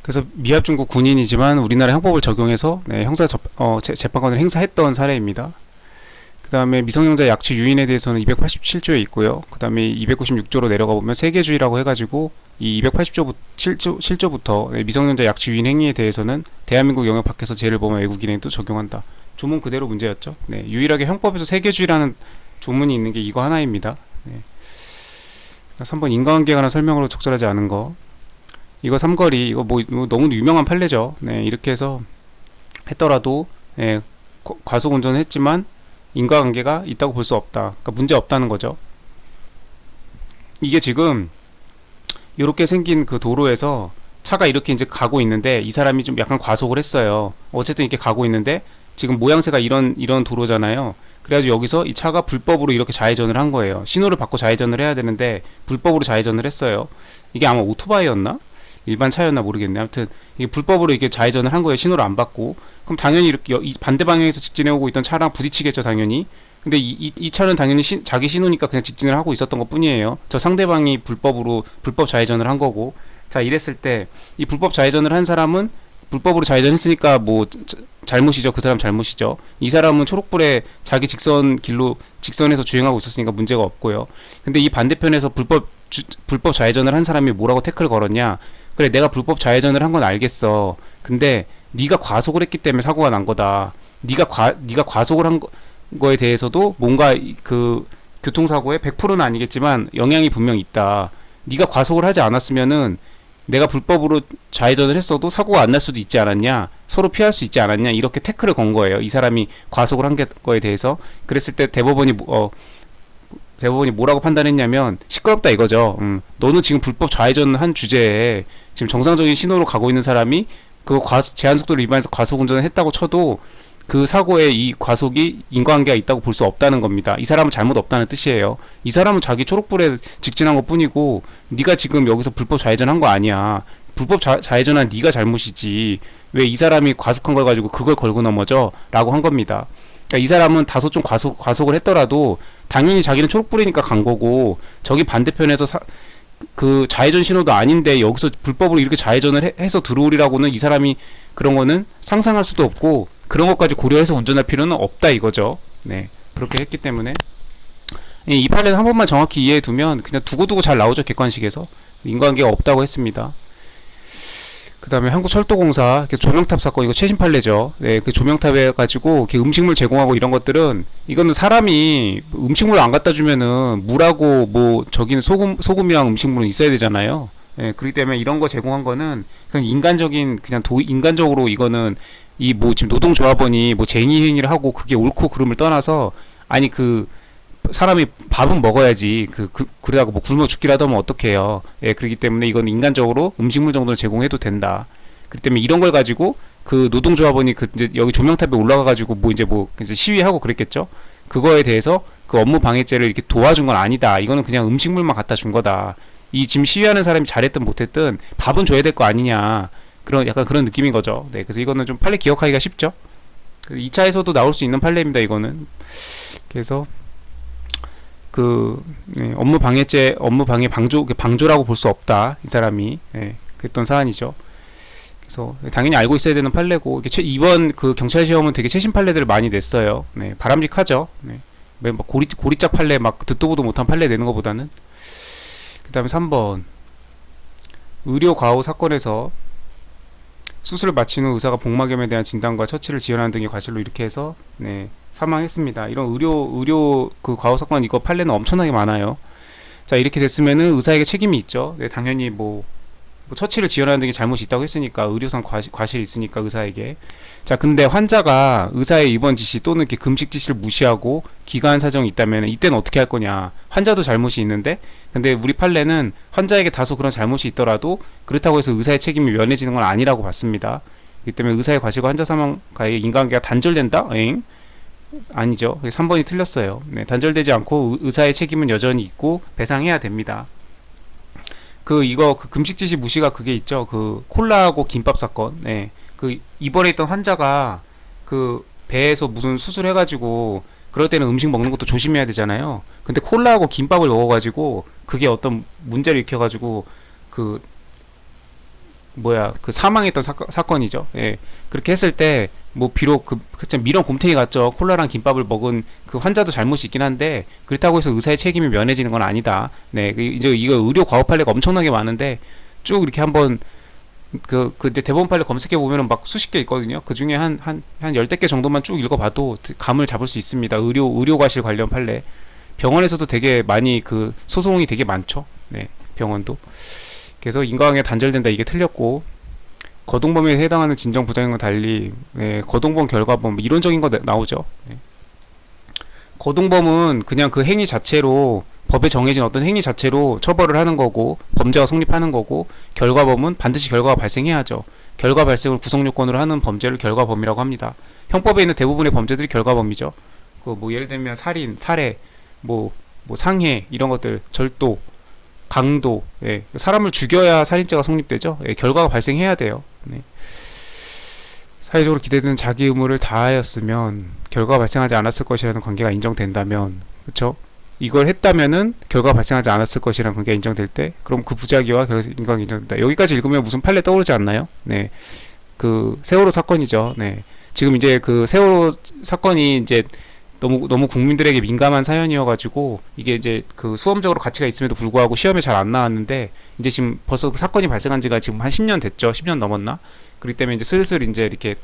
그래서 미합 중국 군인이지만 우리나라 형법을 적용해서 네, 재판권을 행사했던 사례입니다. 그 다음에 미성년자 약취 유인에 대해서는 287조에 있고요. 그 다음에 296조로 내려가 보면 세계주의라고 해가지고 이 287조부터 미성년자 약취 유인 행위에 대해서는 대한민국 영역 밖에서 죄를 범한 외국인에도 적용한다. 조문 그대로 문제였죠. 네, 유일하게 형법에서 세계주의라는 조문이 있는 게 이거 하나입니다. 네. 3번 인과관계에 관한 설명으로 적절하지 않은 거. 이거 삼거리 이거 뭐 너무 유명한 판례죠. 네, 이렇게 해서 했더라도 네, 과속 운전을 했지만 인과관계가 있다고 볼 수 없다. 그러니까 문제 없다는 거죠. 이게 지금 이렇게 생긴 그 도로에서 차가 이렇게 이제 가고 있는데 이 사람이 좀 약간 과속을 했어요. 어쨌든 이렇게 가고 있는데 지금 모양새가 이런 도로잖아요. 그래가지고 여기서 이 차가 불법으로 이렇게 좌회전을 한 거예요. 신호를 받고 좌회전을 해야 되는데 불법으로 좌회전을 했어요. 이게 아마 오토바이였나? 일반 차였나 모르겠네. 아무튼 이게 불법으로 이게 좌회전을 한 거예요. 신호를 안 받고. 그럼 당연히 이렇게 이 반대 방향에서 직진해 오고 있던 차랑 부딪히겠죠, 당연히. 근데 이 차는 당연히 자기 신호니까 그냥 직진을 하고 있었던 것 뿐이에요. 저 상대방이 불법 좌회전을 한 거고. 자, 이랬을 때 이 불법 좌회전을 한 사람은 불법으로 좌회전했으니까 뭐 잘못이죠. 그 사람 잘못이죠. 이 사람은 초록불에 자기 직선에서 주행하고 있었으니까 문제가 없고요. 근데 이 반대편에서 불법 좌회전을 한 사람이 뭐라고 태클을 걸었냐? 그래, 내가 불법 좌회전을 한 건 알겠어. 근데 네가 과속을 했기 때문에 사고가 난 거다. 네가 과속을 한 거에 대해서도 뭔가 그 교통사고에 100%는 아니겠지만 영향이 분명 있다. 네가 과속을 하지 않았으면은 내가 불법으로 좌회전을 했어도 사고가 안 날 수도 있지 않았냐, 서로 피할 수 있지 않았냐, 이렇게 태클을 건 거예요. 이 사람이 과속을 한 거에 대해서. 그랬을 때 대법원이 뭐라고 판단했냐면 시끄럽다 이거죠. 너는 지금 불법 좌회전을 한 주제에 지금 정상적인 신호로 가고 있는 사람이 그 제한속도를 위반해서 과속 운전을 했다고 쳐도 그 사고에 이 과속이 인과관계가 있다고 볼 수 없다는 겁니다. 이 사람은 잘못 없다는 뜻이에요. 이 사람은 자기 초록불에 직진한 것 뿐이고 네가 지금 여기서 불법 좌회전한 거 아니야. 불법 좌회전한 네가 잘못이지. 왜 이 사람이 과속한 걸 가지고 그걸 걸고 넘어져? 라고 한 겁니다. 그러니까 이 사람은 다소 좀 과속을 했더라도 당연히 자기는 초록불이니까 간 거고, 저기 반대편에서 그 좌회전 신호도 아닌데 여기서 불법으로 이렇게 좌회전을 해서 들어오리라고는 이 사람이 그런 거는 상상할 수도 없고 그런 것까지 고려해서 운전할 필요는 없다 이거죠. 네, 그렇게 했기 때문에 이 판례는 한 번만 정확히 이해해 두면 그냥 두고두고 잘 나오죠. 객관식에서 인과관계가 없다고 했습니다. 그 다음에 한국철도공사 조명탑 사건, 이거 최신 판례죠. 네, 그 조명탑에 가지고 이렇게 음식물 제공하고 이런 것들은, 이거는 사람이 음식물 안 갖다 주면은 물하고 뭐 저기는 소금이랑 음식물은 있어야 되잖아요. 네, 그렇기 때문에 이런 거 제공한 거는 그냥 인간적으로 이거는 이 뭐 지금 노동조합원이 뭐 쟁의 행위를 하고 그게 옳고 그름을 떠나서, 아니 그 사람이 밥은 먹어야지 그러다가 뭐 굶어 죽기라도 하면 어떡해요. 예, 그렇기 때문에 이건 인간적으로 음식물 정도는 제공해도 된다. 그렇기 때문에 이런 걸 가지고 그 노동조합원이 이제 여기 조명탑에 올라가 가지고 뭐 이제 시위하고 그랬겠죠. 그거에 대해서 그 업무 방해죄를 이렇게 도와준 건 아니다. 이거는 그냥 음식물만 갖다 준 거다. 이 지금 시위하는 사람이 잘했든 못했든 밥은 줘야 될 거 아니냐. 약간 그런 느낌인 거죠. 네, 그래서 이거는 좀 판례 기억하기가 쉽죠. 2차에서도 나올 수 있는 판례입니다. 이거는. 그래서 업무 방해 방조라고 볼 수 없다. 이 사람이. 예, 그랬던 사안이죠. 그래서 당연히 알고 있어야 되는 판례고, 이번 그 경찰 시험은 되게 최신 판례들을 많이 냈어요. 네, 바람직하죠. 네. 뭐 고리짝 판례 막 듣도 보도 못한 판례 내는 것보다는. 그 다음에 3번. 의료 과오 사건에서 수술을 마친 후 의사가 복막염에 대한 진단과 처치를 지연하는 등의 과실로 이렇게 해서 사망했습니다. 이런 의료 그 과오 사건, 이거 판례는 엄청나게 많아요. 자, 이렇게 됐으면은 의사에게 책임이 있죠. 네, 당연히 뭐 처치를 지연하는 등의 잘못이 있다고 했으니까 의료상 과실이 있으니까 의사에게. 자, 근데 환자가 의사의 입원 지시 또는 이렇게 금식 지시를 무시하고 기가한 사정이 있다면 이때는 어떻게 할 거냐. 환자도 잘못이 있는데, 근데 우리 판례는 환자에게 다소 그런 잘못이 있더라도 그렇다고 해서 의사의 책임이 면해지는 건 아니라고 봤습니다. 그렇기 때문에 의사의 과실과 환자 사망과의 인과관계가 단절된다? 아니죠. 3번이 틀렸어요. 네, 단절되지 않고 의사의 책임은 여전히 있고 배상해야 됩니다. 그 금식 지시 무시가 그게 있죠. 그 콜라하고 김밥 사건. 네. 그 입원해 있던 환자가 그 배에서 무슨 수술해가지고 그럴 때는 음식 먹는 것도 조심해야 되잖아요. 근데 콜라하고 김밥을 먹어가지고 그게 어떤 문제를 일으켜가지고 그 뭐야 그 사망했던 사건이죠. 예. 그렇게 했을 때 뭐 비록 그 미련 곰탱이 같죠. 콜라랑 김밥을 먹은 그 환자도 잘못이 있긴 한데 그렇다고 해서 의사의 책임이 면해지는 건 아니다. 네, 이제 이거 의료 과업 판례가 엄청나게 많은데 쭉 이렇게 한번 이제 대법원 판례 검색해 보면은 막 수십 개 있거든요. 그 중에 한 열대 개 정도만 쭉 읽어봐도 감을 잡을 수 있습니다. 의료과실 관련 판례. 병원에서도 되게 많이 그 소송이 되게 많죠. 네, 병원도. 그래서 인과관계 단절된다 이게 틀렸고 거동범위에 해당하는 진정 부당행과 달리 네, 거동범 결과범 뭐 이론적인 거 나오죠. 네. 거동범은 그냥 그 행위 자체로 법에 정해진 어떤 행위 자체로 처벌을 하는 거고 범죄가 성립하는 거고 결과범은 반드시 결과가 발생해야죠. 결과 발생을 구성 요건으로 하는 범죄를 결과범이라고 합니다. 형법에 있는 대부분의 범죄들이 결과범이죠. 그 뭐 예를 들면 살인, 살해, 뭐 상해 이런 것들, 절도, 강도, 예. 사람을 죽여야 살인죄가 성립되죠. 예. 결과가 발생해야 돼요. 네. 사회적으로 기대되는 자기 의무를 다하였으면 결과가 발생하지 않았을 것이라는 관계가 인정된다면, 그렇죠? 이걸 했다면은 결과가 발생하지 않았을 것이라는 관계가 인정될 때, 그럼 그 부작위와 인과가 인정된다. 여기까지 읽으면 무슨 판례 떠오르지 않나요? 네, 그 세월호 사건이죠. 네, 지금 이제 그 세월호 사건이 이제 너무 국민들에게 민감한 사연이어가지고 이게 이제 그 수험적으로 가치가 있음에도 불구하고 시험에 잘 안 나왔는데 이제 지금 벌써 그 사건이 발생한 지가 지금 한 10년 됐죠. 10년 넘었나? 그렇기 때문에 이제 슬슬 이제 이렇게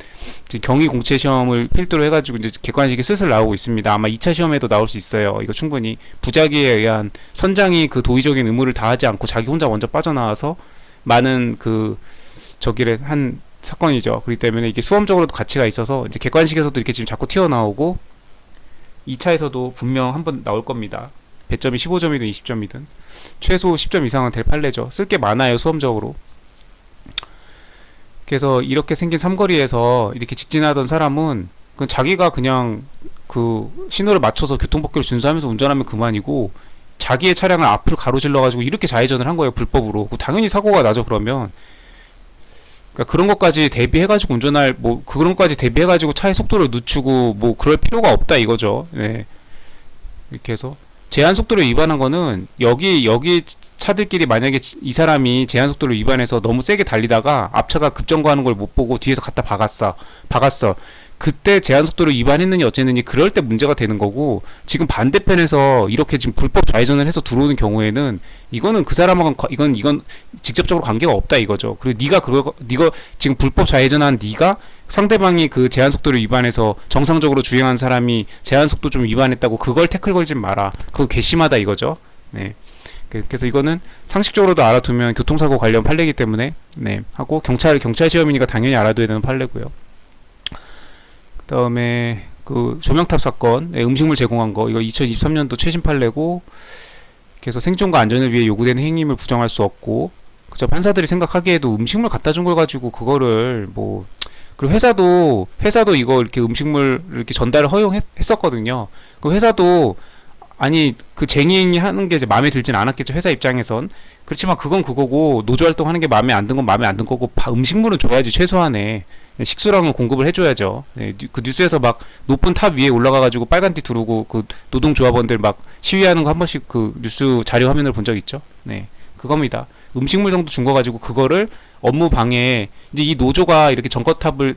경위 공채 시험을 필두로 해가지고 이제 객관식이 슬슬 나오고 있습니다. 아마 2차 시험에도 나올 수 있어요. 이거 충분히 부작위에 의한 선장이 그 도의적인 의무를 다하지 않고 자기 혼자 먼저 빠져나와서 많은 그 저기를 한 사건이죠. 그렇기 때문에 이게 수험적으로도 가치가 있어서 이제 객관식에서도 이렇게 지금 자꾸 튀어나오고 2차에서도 분명 한번 나올 겁니다. 배점이 15점이든 20점이든 최소 10점 이상은 될 판례죠. 쓸 게 많아요, 수험적으로. 그래서 이렇게 생긴 삼거리에서 이렇게 직진하던 사람은 자기가 그냥 그 신호를 맞춰서 교통법규를 준수하면서 운전하면 그만이고 자기의 차량을 앞을 가로질러 가지고 이렇게 좌회전을 한 거예요, 불법으로. 당연히 사고가 나죠. 그러면 그러니까 그런 것까지 대비해가지고 운전할 그런 것까지 대비해가지고 차의 속도를 늦추고 뭐 그럴 필요가 없다 이거죠. 네. 이렇게 해서 제한 속도를 위반한 거는 여기 차들끼리 만약에 이 사람이 제한 속도를 위반해서 너무 세게 달리다가 앞차가 급정거하는 걸 못 보고 뒤에서 갖다 박았어. 그때 제한 속도를 위반했느니 어쨌느니 그럴 때 문제가 되는 거고, 지금 반대편에서 이렇게 지금 불법 좌회전을 해서 들어오는 경우에는 이거는 그 사람하고는 이건 직접적으로 관계가 없다 이거죠. 그리고 네가 지금 불법 좌회전한 네가 상대방이 그 제한 속도를 위반해서 정상적으로 주행한 사람이 제한 속도 좀 위반했다고 그걸 태클 걸진 마라. 그거 괘씸하다 이거죠. 네. 그래서 이거는 상식적으로도 알아두면 교통사고 관련 판례이기 때문에 네 하고 경찰 시험이니까 당연히 알아둬야 되는 판례고요. 그 다음에 그 조명탑 사건, 네, 음식물 제공한 거 이거 2023년도 최신 판례고, 그래서 생존과 안전을 위해 요구되는 행위임을 부정할 수 없고, 그죠? 판사들이 생각하기에도 음식물 갖다 준 걸 가지고 그거를 그리고 회사도 이거 이렇게 음식물 이렇게 전달을 허용했었거든요. 그 회사도 아니 그 쟁이 하는 게 이제 마음에 들진 않았겠죠, 회사 입장에선. 그렇지만 그건 그거고 노조 활동하는 게 마음에 안 든 건 마음에 안 든 거고 음식물은 줘야지 최소한의 식수랑은 공급을 해줘야죠. 네, 그 뉴스에서 막 높은 탑 위에 올라가가지고 빨간 띠 두르고 그 노동조합원들 막 시위하는 거 한 번씩 그 뉴스 자료 화면을 본 적 있죠. 네, 그겁니다. 음식물 정도 준 거 가지고 그거를 업무 방해, 이제 이 노조가 이렇게 전거탑을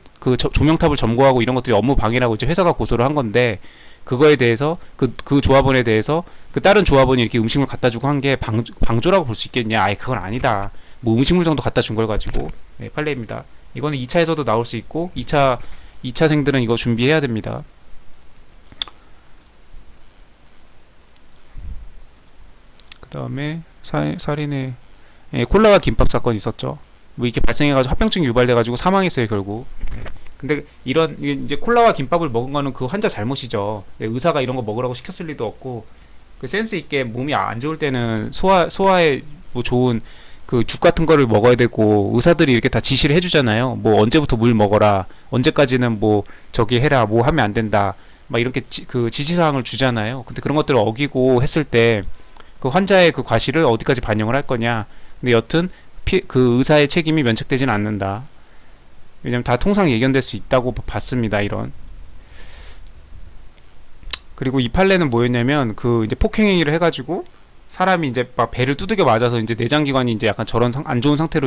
조명탑을 점거하고 이런 것들이 업무 방해라고 이제 회사가 고소를 한 건데, 그거에 대해서 그 조합원에 대해서 그 다른 조합원이 이렇게 음식물 갖다 주고 한 게 방조라고 볼 수 있겠냐? 아예 그건 아니다. 뭐 음식물 정도 갖다 준 걸 가지고 네, 판례입니다. 이거는 2차에서도 나올 수 있고 2차생들은 이거 준비해야 됩니다. 그 다음에 살인의 콜라와 김밥 사건 있었죠. 뭐 이렇게 발생해가지고 합병증 유발돼가지고 사망했어요 결국. 근데 이제 콜라와 김밥을 먹은 거는 그 환자 잘못이죠. 의사가 이런 거 먹으라고 시켰을 리도 없고, 그 센스 있게 몸이 안 좋을 때는 소화에 뭐 좋은 그 죽 같은 거를 먹어야 되고, 의사들이 이렇게 다 지시를 해주잖아요. 뭐 언제부터 물 먹어라, 언제까지는 뭐 저기 해라, 뭐 하면 안 된다, 막 이렇게 그 지시사항을 주잖아요. 근데 그런 것들을 어기고 했을 때 그 환자의 그 과실을 어디까지 반영을 할 거냐. 근데 여튼 그 의사의 책임이 면책되지는 않는다. 왜냐면 다 통상 예견될 수 있다고 봤습니다. 이런. 그리고 이 판례는 뭐였냐면 그 이제 폭행행위를 해가지고 사람이 이제 막 배를 두들겨 맞아서 이제 내장기관이 이제 약간 저런 안 좋은 상태로